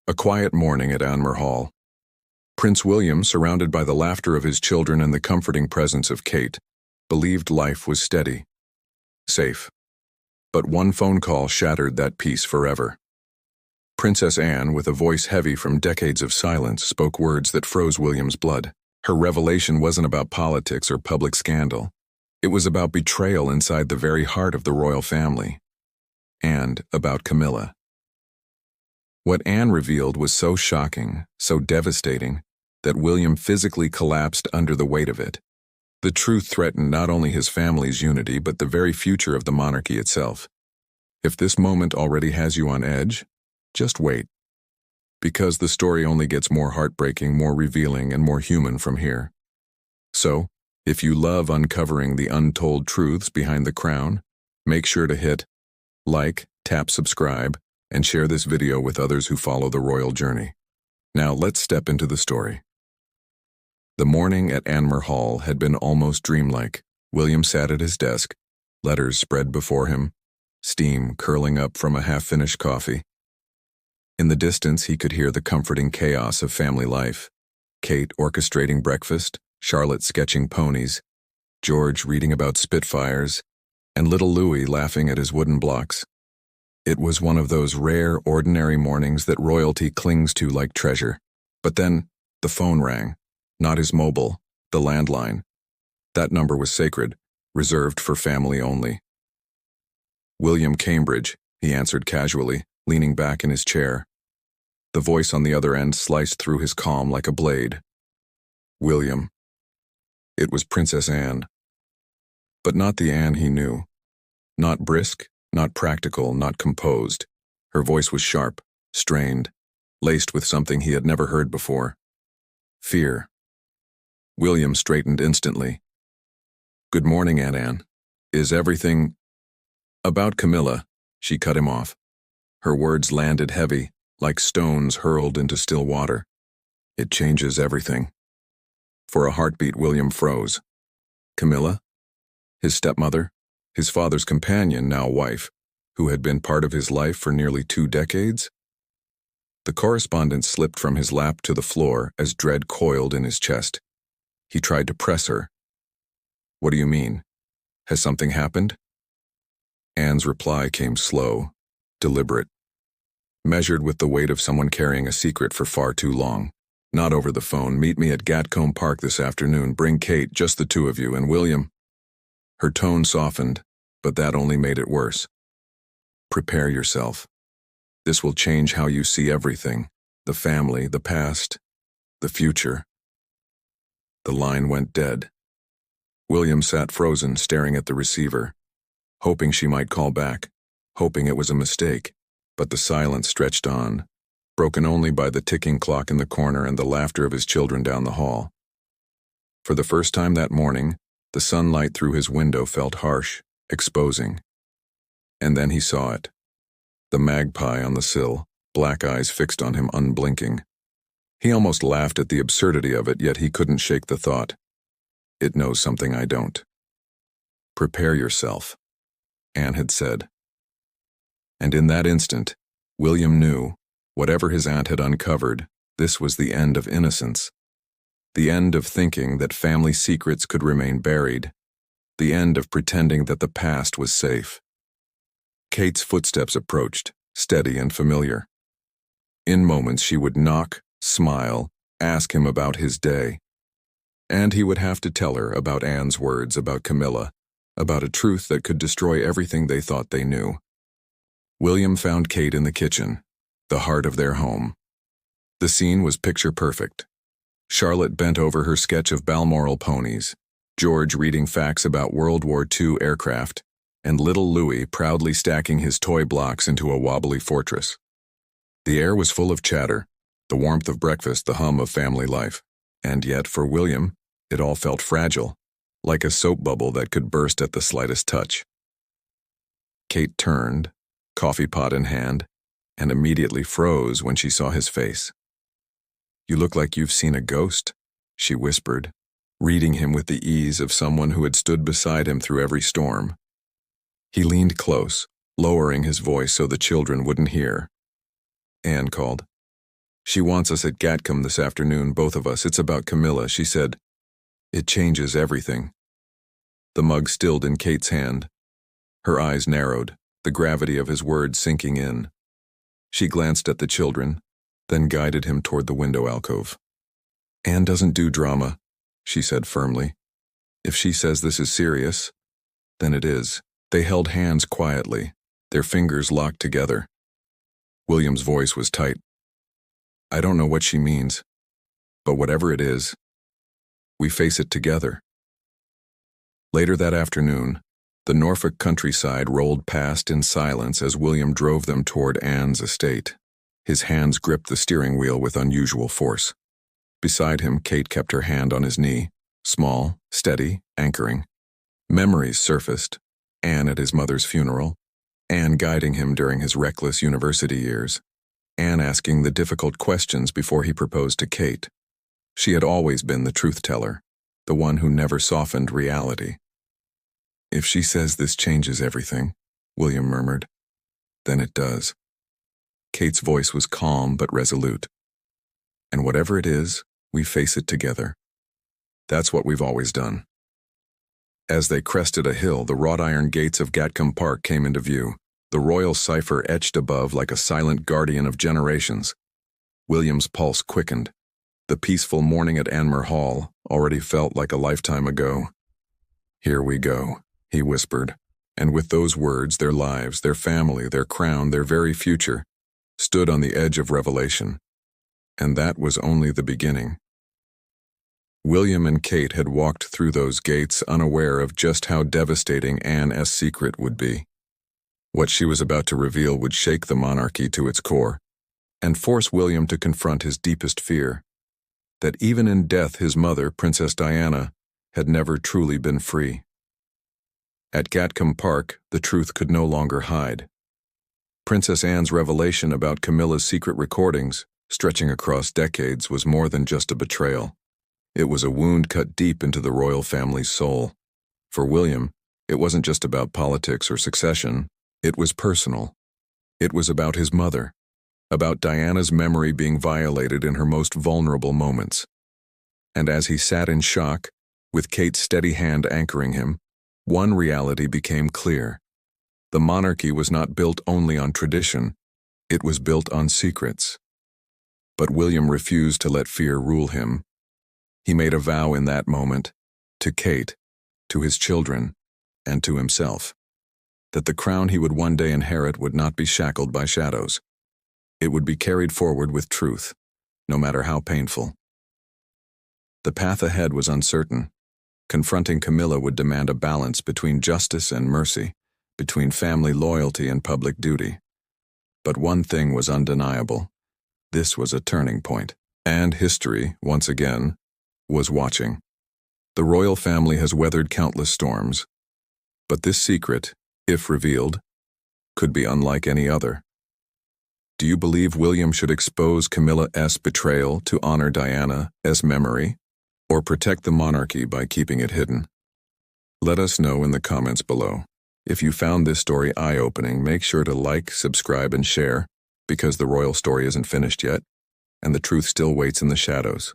A quiet morning at Anmer Hall. Prince William, surrounded by the laughter of his children and the comforting presence of Kate, believed life was steady, safe. But one phone call shattered that peace forever. Princess Anne, with a voice heavy from decades of silence, spoke words that froze William's blood. Her revelation wasn't about politics or public scandal. It was about betrayal inside the very heart of the royal family. And about Camilla. What Anne revealed was so shocking, so devastating, that William physically collapsed under the weight of it. The truth threatened not only his family's unity but the very future of the monarchy itself. If this moment already has you on edge, just wait. Because the story only gets more heartbreaking, more revealing, and more human from here. So, if you love uncovering the untold truths behind the crown, make sure to hit like, tap subscribe, and share this video with others who follow the royal journey. Now let's step into the story. The morning at Anmer Hall had been almost dreamlike. William sat at his desk, letters spread before him, steam curling up from a half-finished coffee. In the distance, he could hear the comforting chaos of family life. Kate orchestrating breakfast, Charlotte sketching ponies, George reading about Spitfires, and little Louis laughing at his wooden blocks. It was one of those rare, ordinary mornings that royalty clings to like treasure. But then, the phone rang. Not his mobile, the landline. That number was sacred, reserved for family only. "William Cambridge," he answered casually, leaning back in his chair. The voice on the other end sliced through his calm like a blade. "William." It was Princess Anne. But not the Anne he knew. Not brisk, not practical, not composed. Her voice was sharp, strained, laced with something he had never heard before. Fear. William straightened instantly. "Good morning, Aunt Anne. Is everything—" "About Camilla," she cut him off. Her words landed heavy, like stones hurled into still water. "It changes everything." For a heartbeat, William froze. Camilla? His stepmother? His father's companion, now wife, who had been part of his life for nearly 2 decades? The correspondence slipped from his lap to the floor as dread coiled in his chest. He tried to press her. "What do you mean? Has something happened?" Anne's reply came slow, deliberate, measured with the weight of someone carrying a secret for far too long. "Not over the phone. Meet me at Gatcombe Park this afternoon. Bring Kate, just the 2 of you, and William." Her tone softened, but that only made it worse. "Prepare yourself. This will change how you see everything. The family, the past, the future." The line went dead. William sat frozen, staring at the receiver, hoping she might call back, hoping it was a mistake, but the silence stretched on, broken only by the ticking clock in the corner and the laughter of his children down the hall. For the first time that morning, the sunlight through his window felt harsh, exposing. And then he saw it. The magpie on the sill, black eyes fixed on him unblinking. He almost laughed at the absurdity of it, yet he couldn't shake the thought. "It knows something I don't." "Prepare yourself," Anne had said. And in that instant, William knew, whatever his aunt had uncovered, this was the end of innocence. The end of thinking that family secrets could remain buried. The end of pretending that the past was safe. Kate's footsteps approached, steady and familiar. In moments she would knock, smile, ask him about his day. And he would have to tell her about Anne's words about Camilla, about a truth that could destroy everything they thought they knew. William found Kate in the kitchen, the heart of their home. The scene was picture perfect. Charlotte bent over her sketch of Balmoral ponies, George reading facts about World War II aircraft, and little Louis proudly stacking his toy blocks into a wobbly fortress. The air was full of chatter, the warmth of breakfast, the hum of family life. And yet, for William, it all felt fragile, like a soap bubble that could burst at the slightest touch. Kate turned, coffee pot in hand, and immediately froze when she saw his face. "You look like you've seen a ghost," she whispered, reading him with the ease of someone who had stood beside him through every storm. He leaned close, lowering his voice so the children wouldn't hear. Anne called. She wants us at Gatcombe this afternoon, both of us. It's about Camilla, she said. It changes everything. The mug stilled in Kate's hand. Her eyes narrowed, the gravity of his words sinking in. She glanced at the children, then guided him toward the window alcove. Anne doesn't do drama, she said firmly. If she says this is serious, then it is. They held hands quietly, their fingers locked together. William's voice was tight. I don't know what she means, but whatever it is, we face it together. Later that afternoon, the Norfolk countryside rolled past in silence as William drove them toward Anne's estate. His hands gripped the steering wheel with unusual force. Beside him, Kate kept her hand on his knee, small, steady, anchoring. Memories surfaced. Anne at his mother's funeral, Anne guiding him during his reckless university years, Anne asking the difficult questions before he proposed to Kate. She had always been the truth-teller, the one who never softened reality. If she says this changes everything, William murmured, then it does. Kate's voice was calm but resolute. And whatever it is, we face it together. That's what we've always done. As they crested a hill, the wrought iron gates of Gatcombe Park came into view, the royal cipher etched above like a silent guardian of generations. William's pulse quickened. The peaceful morning at Anmer Hall already felt like a lifetime ago. Here we go, he whispered, and with those words, their lives, their family, their crown, their very future, stood on the edge of revelation. And that was only the beginning. William and Kate had walked through those gates unaware of just how devastating Anne's secret would be. What she was about to reveal would shake the monarchy to its core, and force William to confront his deepest fear, that even in death his mother, Princess Diana, had never truly been free. At Gatcombe Park, the truth could no longer hide. Princess Anne's revelation about Camilla's secret recordings, stretching across decades, was more than just a betrayal. It was a wound cut deep into the royal family's soul. For William, it wasn't just about politics or succession, it was personal. It was about his mother, about Diana's memory being violated in her most vulnerable moments. And as he sat in shock, with Kate's steady hand anchoring him, one reality became clear. The monarchy was not built only on tradition, it was built on secrets. But William refused to let fear rule him. He made a vow in that moment, to Kate, to his children, and to himself, that the crown he would one day inherit would not be shackled by shadows. It would be carried forward with truth, no matter how painful. The path ahead was uncertain. Confronting Camilla would demand a balance between justice and mercy, between family loyalty and public duty. But one thing was undeniable. This was a turning point, and history, once again, was watching. The royal family has weathered countless storms, but this secret, if revealed, could be unlike any other. Do you believe William should expose Camilla's betrayal to honor Diana's memory, or protect the monarchy by keeping it hidden? Let us know in the comments below. If you found this story eye-opening, make sure to like, subscribe, and share, because the royal story isn't finished yet, and the truth still waits in the shadows.